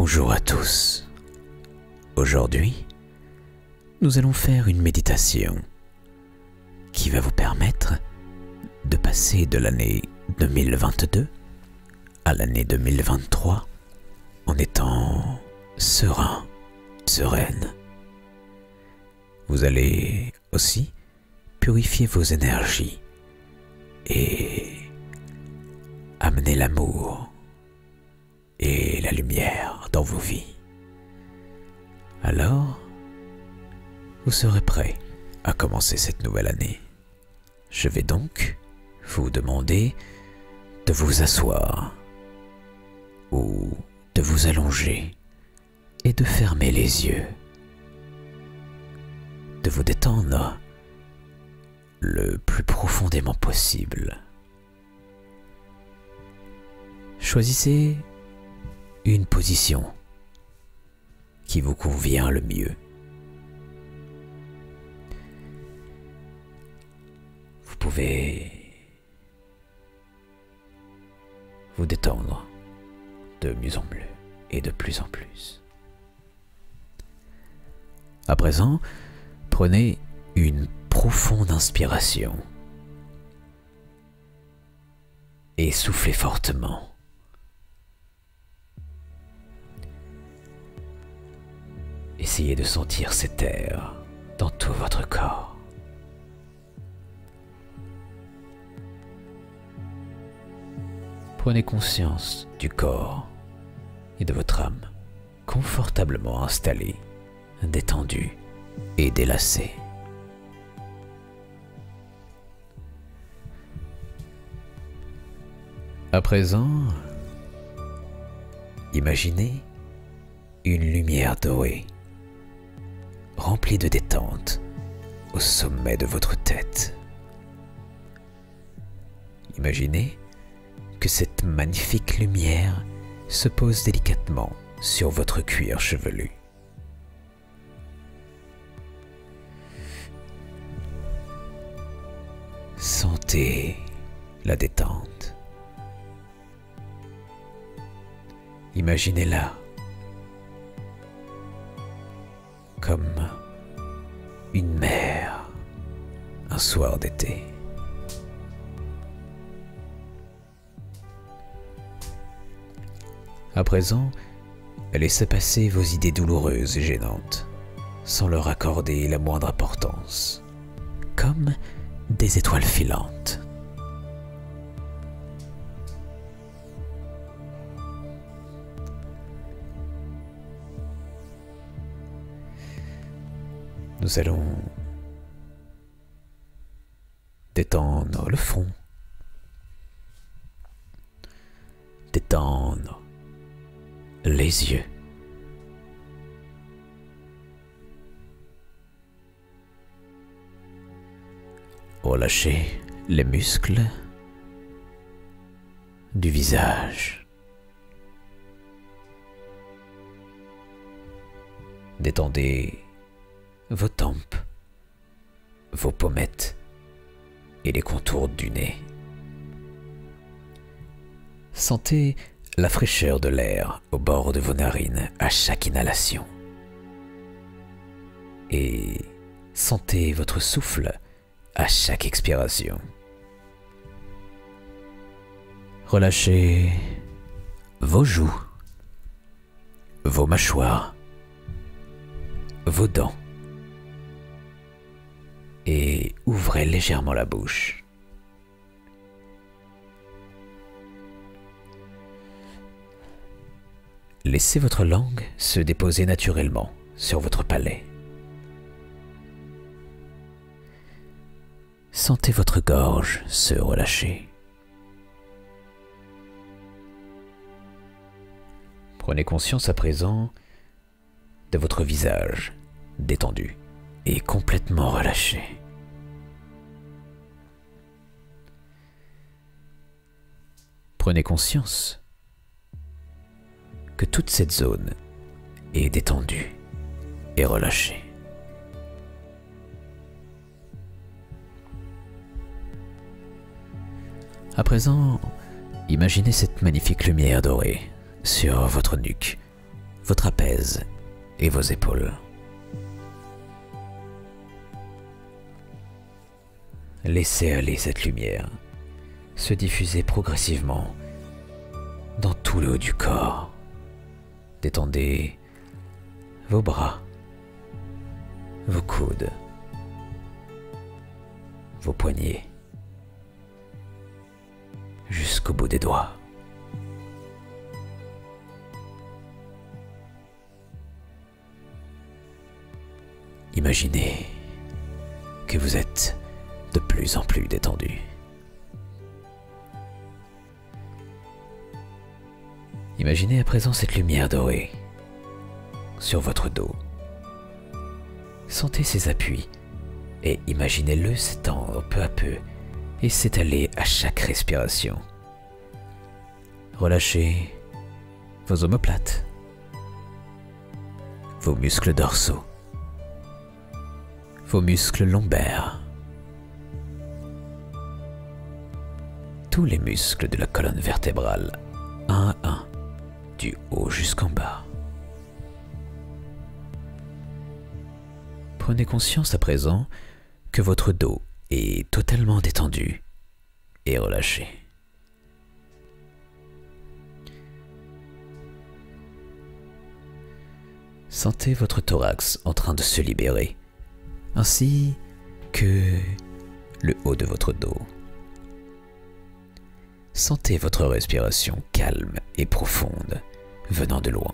Bonjour à tous. Aujourd'hui, nous allons faire une méditation qui va vous permettre de passer de l'année 2022 à l'année 2023 en étant serein, sereine. Vous allez aussi purifier vos énergies et amener l'amour et la lumière dans vos vies. Alors, vous serez prêt à commencer cette nouvelle année. Je vais donc vous demander de vous asseoir ou de vous allonger et de fermer les yeux, de vous détendre le plus profondément possible. Choisissez une position qui vous convient le mieux. Vous pouvez vous détendre de mieux en mieux et de plus en plus. À présent, prenez une profonde inspiration et soufflez fortement. Essayez de sentir cet air dans tout votre corps. Prenez conscience du corps et de votre âme confortablement installée, détendue et délacée. À présent, imaginez une lumière dorée remplie de détente au sommet de votre tête. Imaginez que cette magnifique lumière se pose délicatement sur votre cuir chevelu. Sentez la détente. Imaginez-la comme une mer un soir d'été. À présent, laissez passer vos idées douloureuses et gênantes, sans leur accorder la moindre importance, comme des étoiles filantes. Nous allons détendre le front, détendre les yeux, relâcher les muscles du visage, détendez vos tempes, vos pommettes et les contours du nez. Sentez la fraîcheur de l'air au bord de vos narines à chaque inhalation. Et sentez votre souffle à chaque expiration. Relâchez vos joues, vos mâchoires, vos dents. Et ouvrez légèrement la bouche. Laissez votre langue se déposer naturellement sur votre palais. Sentez votre gorge se relâcher. Prenez conscience à présent de votre visage détendu et complètement relâché. Prenez conscience que toute cette zone est détendue et relâchée. À présent, imaginez cette magnifique lumière dorée sur votre nuque, vos trapèzes et vos épaules. Laissez aller cette lumière se diffuser progressivement dans tout le haut du corps. Détendez vos bras, vos coudes, vos poignets, jusqu'au bout des doigts. Imaginez que vous êtes de plus en plus détendu. Imaginez à présent cette lumière dorée sur votre dos. Sentez ses appuis et imaginez-le s'étendre peu à peu et s'étaler à chaque respiration. Relâchez vos omoplates, vos muscles dorsaux, vos muscles lombaires, tous les muscles de la colonne vertébrale, un à un, du haut jusqu'en bas. Prenez conscience à présent que votre dos est totalement détendu et relâché. Sentez votre thorax en train de se libérer, ainsi que le haut de votre dos. Sentez votre respiration calme et profonde venant de loin.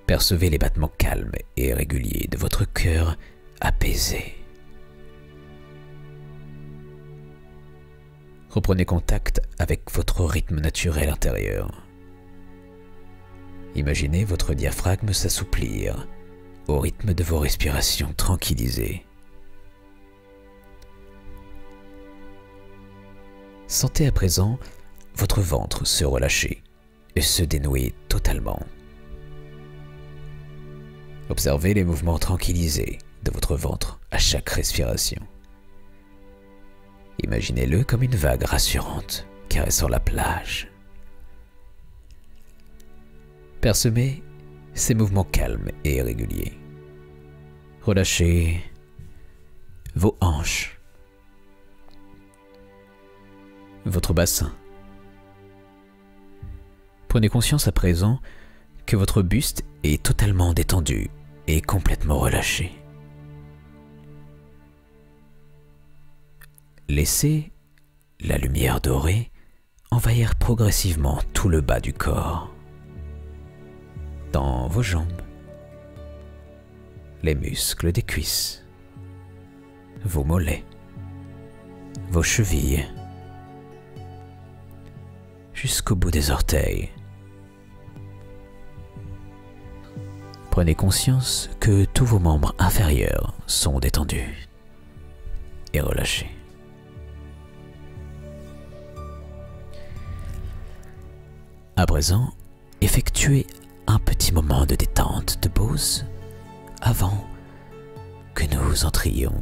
Percevez les battements calmes et réguliers de votre cœur apaisé. Reprenez contact avec votre rythme naturel intérieur. Imaginez votre diaphragme s'assouplir au rythme de vos respirations tranquillisées. Sentez à présent votre ventre se relâcher et se dénouer totalement. Observez les mouvements tranquillisés de votre ventre à chaque respiration. Imaginez-le comme une vague rassurante caressant la plage. Percevez ces mouvements calmes et réguliers. Relâchez vos hanches, votre bassin. Prenez conscience à présent que votre buste est totalement détendu et complètement relâché. Laissez la lumière dorée envahir progressivement tout le bas du corps, dans vos jambes, les muscles des cuisses, vos mollets, vos chevilles, jusqu'au bout des orteils. Prenez conscience que tous vos membres inférieurs sont détendus et relâchés. À présent, effectuez un petit moment de détente, de pause, avant que nous entrions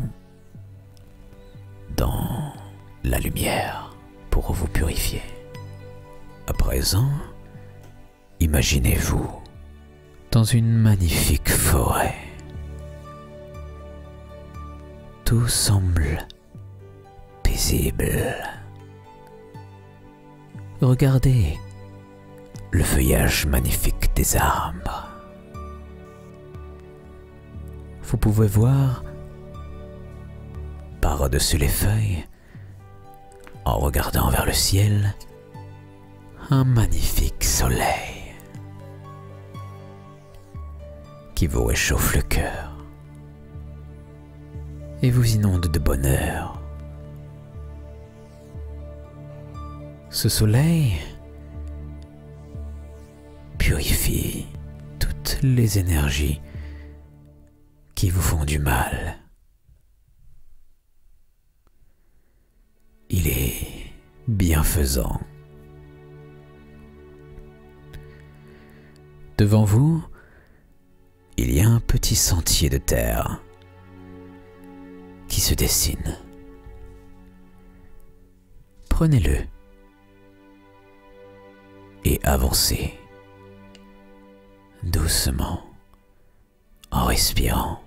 dans la lumière pour vous purifier. À présent, imaginez-vous dans une magnifique forêt. Tout semble paisible. Regardez le feuillage magnifique des arbres. Vous pouvez voir par-dessus les feuilles, en regardant vers le ciel, un magnifique soleil qui vous réchauffe le cœur et vous inonde de bonheur. Ce soleil purifie toutes les énergies qui vous font du mal. Il est bienfaisant. Devant vous, il y a un petit sentier de terre qui se dessine. Prenez-le et avancez doucement, en respirant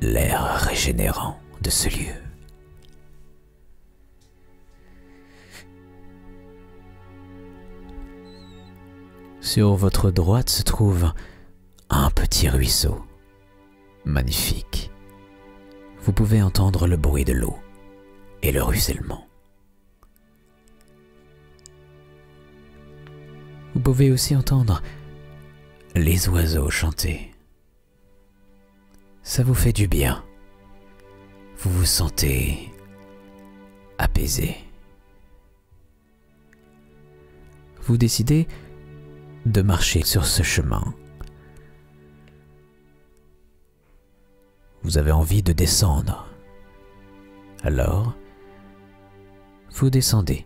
l'air régénérant de ce lieu. Sur votre droite se trouve un petit ruisseau, magnifique. Vous pouvez entendre le bruit de l'eau et le ruissellement. Vous pouvez aussi entendre les oiseaux chanter. Ça vous fait du bien. Vous vous sentez apaisé. Vous décidez de marcher sur ce chemin. Vous avez envie de descendre. Alors, vous descendez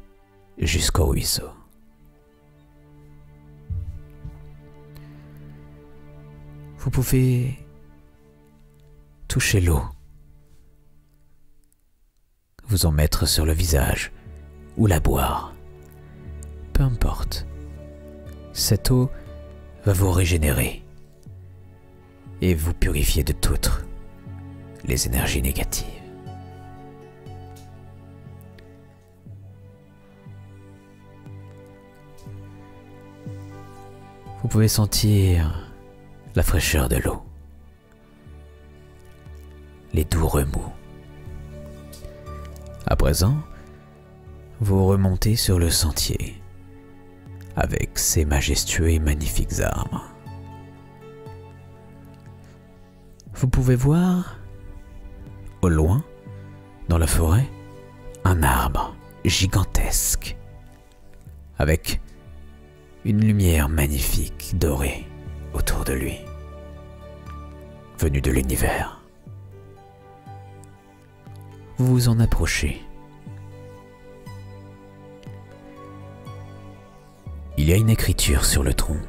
jusqu'au ruisseau. Vous pouvez toucher l'eau, vous en mettre sur le visage ou la boire. Peu importe. Cette eau va vous régénérer et vous purifier de toutes les énergies négatives. Vous pouvez sentir la fraîcheur de l'eau, les doux remous. À présent, vous remontez sur le sentier avec ces majestueux et magnifiques arbres. Vous pouvez voir, au loin, dans la forêt, un arbre gigantesque, avec une lumière magnifique dorée autour de lui, venue de l'univers. Vous vous en approchez. Il y a une écriture sur le tronc.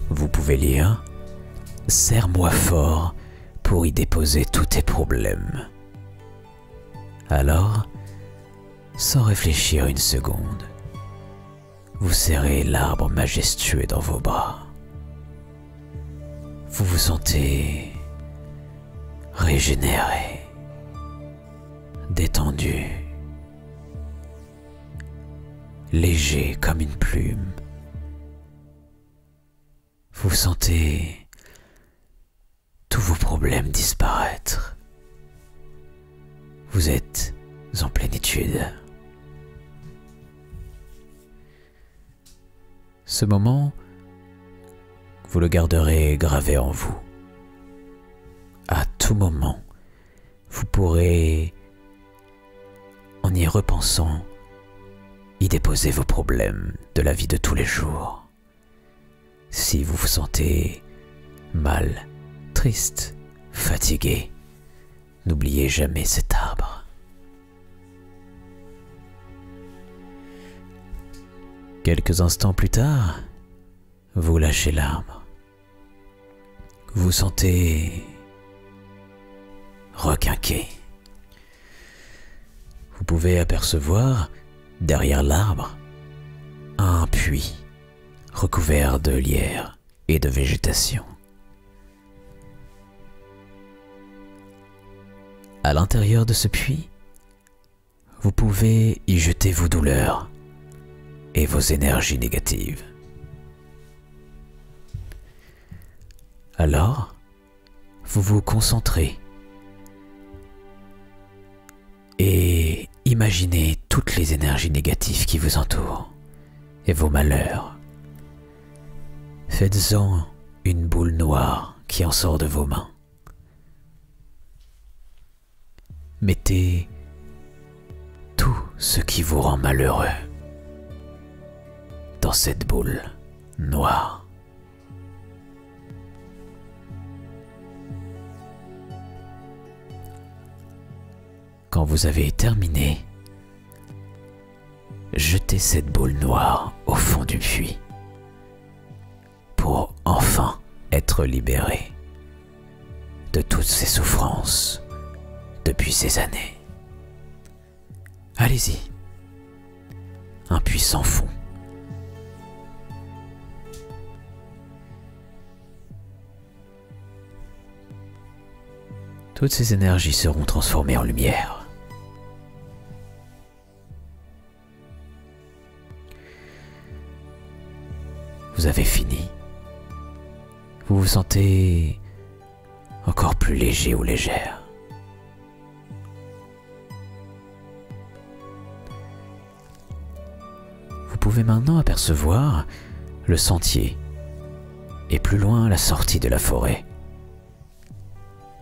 Vous pouvez lire « Serre-moi fort pour y déposer tous tes problèmes ». Alors, sans réfléchir une seconde, vous serrez l'arbre majestueux dans vos bras. Vous vous sentez régénéré, détendu, léger comme une plume. Vous sentez tous vos problèmes disparaître. Vous êtes en plénitude. Ce moment, vous le garderez gravé en vous. À tout moment, vous pourrez, en y repensant, y déposer vos problèmes de la vie de tous les jours. Si vous vous sentez mal, triste, fatigué, n'oubliez jamais cet arbre. Quelques instants plus tard, vous lâchez l'arbre. Vous vous sentez requinqué. Vous pouvez apercevoir, derrière l'arbre, un puits recouvert de lierre et de végétation. À l'intérieur de ce puits, vous pouvez y jeter vos douleurs et vos énergies négatives. Alors, vous vous concentrez et imaginez toutes les énergies négatives qui vous entourent et vos malheurs. Faites-en une boule noire qui en sort de vos mains. Mettez tout ce qui vous rend malheureux dans cette boule noire. Quand vous avez terminé, jetez cette boule noire au fond du puits pour enfin être libéré de toutes ces souffrances depuis ces années. Allez-y, un puits sans fond, toutes ces énergies seront transformées en lumière. Vous avez fini. Vous vous sentez encore plus léger ou légère. Vous pouvez maintenant apercevoir le sentier et plus loin la sortie de la forêt.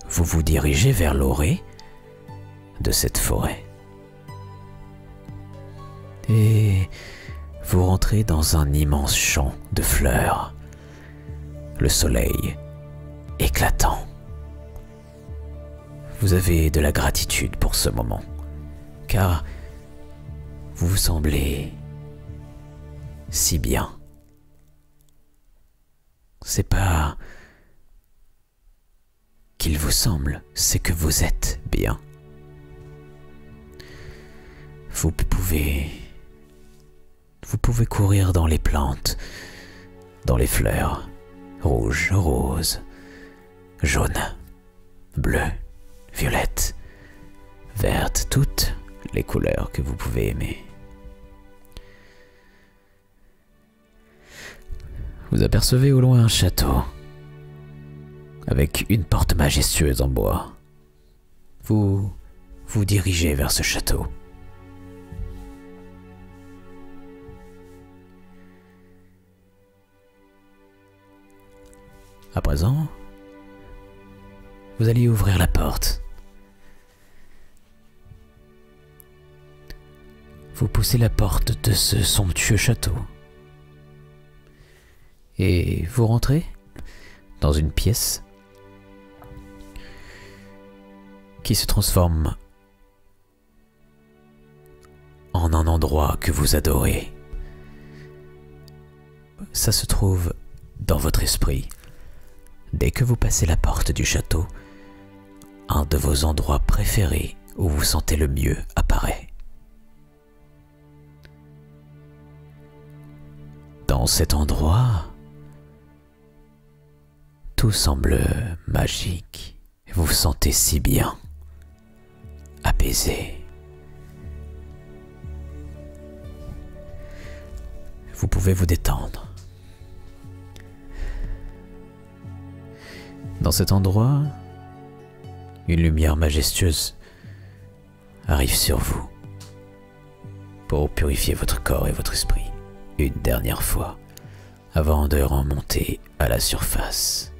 Vous vous dirigez vers l'orée de cette forêt. Et vous rentrez dans un immense champ de fleurs. Le soleil éclatant. Vous avez de la gratitude pour ce moment, car vous vous semblez si bien. C'est pas qu'il vous semble, c'est que vous êtes bien. Vous pouvez courir dans les plantes, dans les fleurs, rouges, roses, jaunes, bleues, violettes, vertes, toutes les couleurs que vous pouvez aimer. Vous apercevez au loin un château, avec une porte majestueuse en bois. Vous vous dirigez vers ce château. À présent, vous allez ouvrir la porte. Vous poussez la porte de ce somptueux château. Et vous rentrez dans une pièce qui se transforme en un endroit que vous adorez. Ça se trouve dans votre esprit. Dès que vous passez la porte du château, un de vos endroits préférés où vous sentez le mieux apparaît. Dans cet endroit, tout semble magique. Vous vous sentez si bien, apaisé. Vous pouvez vous détendre. Dans cet endroit, une lumière majestueuse arrive sur vous pour purifier votre corps et votre esprit une dernière fois avant de remonter à la surface.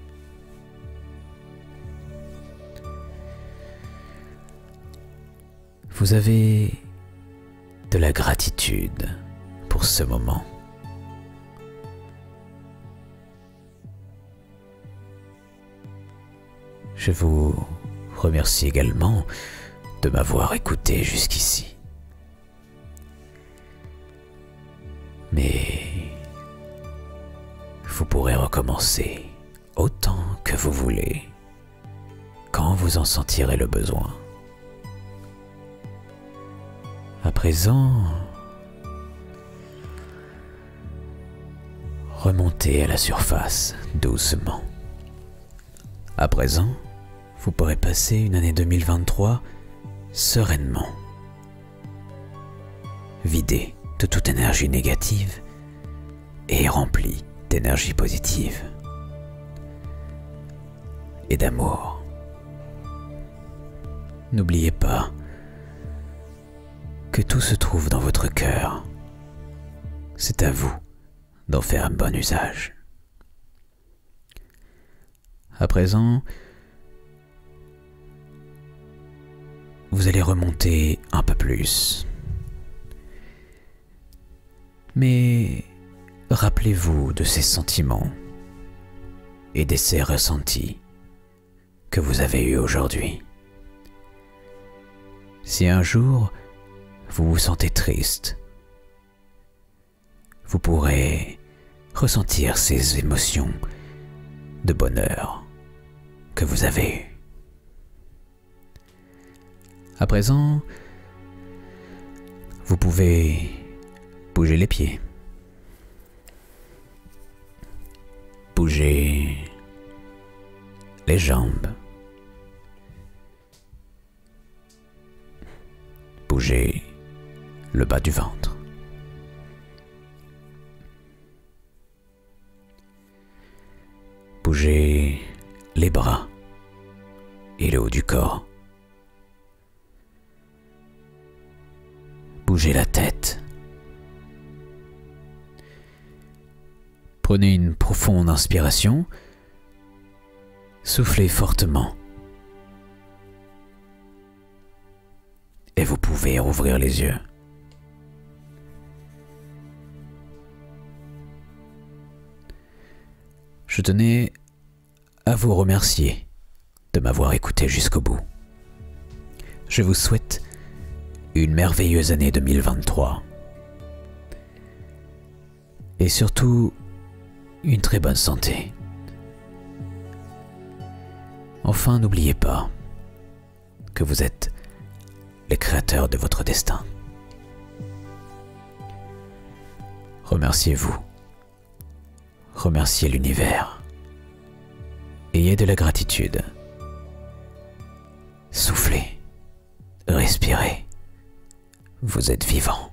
Vous avez de la gratitude pour ce moment. Je vous remercie également de m'avoir écouté jusqu'ici. Mais vous pourrez recommencer autant que vous voulez, quand vous en sentirez le besoin. À présent, remontez à la surface doucement. À présent, vous pourrez passer une année 2023 sereinement, vidé de toute énergie négative et rempli d'énergie positive et d'amour. N'oubliez pas que tout se trouve dans votre cœur. C'est à vous d'en faire un bon usage. À présent, vous allez remonter un peu plus. Mais rappelez-vous de ces sentiments et de ces ressentis que vous avez eus aujourd'hui. Si un jour vous vous sentez triste, vous pourrez ressentir ces émotions de bonheur que vous avez eues. À présent, vous pouvez bouger les pieds, bouger les jambes, Bougez le bas du ventre. Bougez les bras et le haut du corps. Bougez la tête. Prenez une profonde inspiration. Soufflez fortement. Et vous pouvez rouvrir les yeux. Je tenais à vous remercier de m'avoir écouté jusqu'au bout. Je vous souhaite une merveilleuse année 2023. Et surtout, une très bonne santé. Enfin, n'oubliez pas que vous êtes les créateurs de votre destin. Remerciez-vous. Remerciez l'univers. Ayez de la gratitude. Soufflez. Respirez. Vous êtes vivant.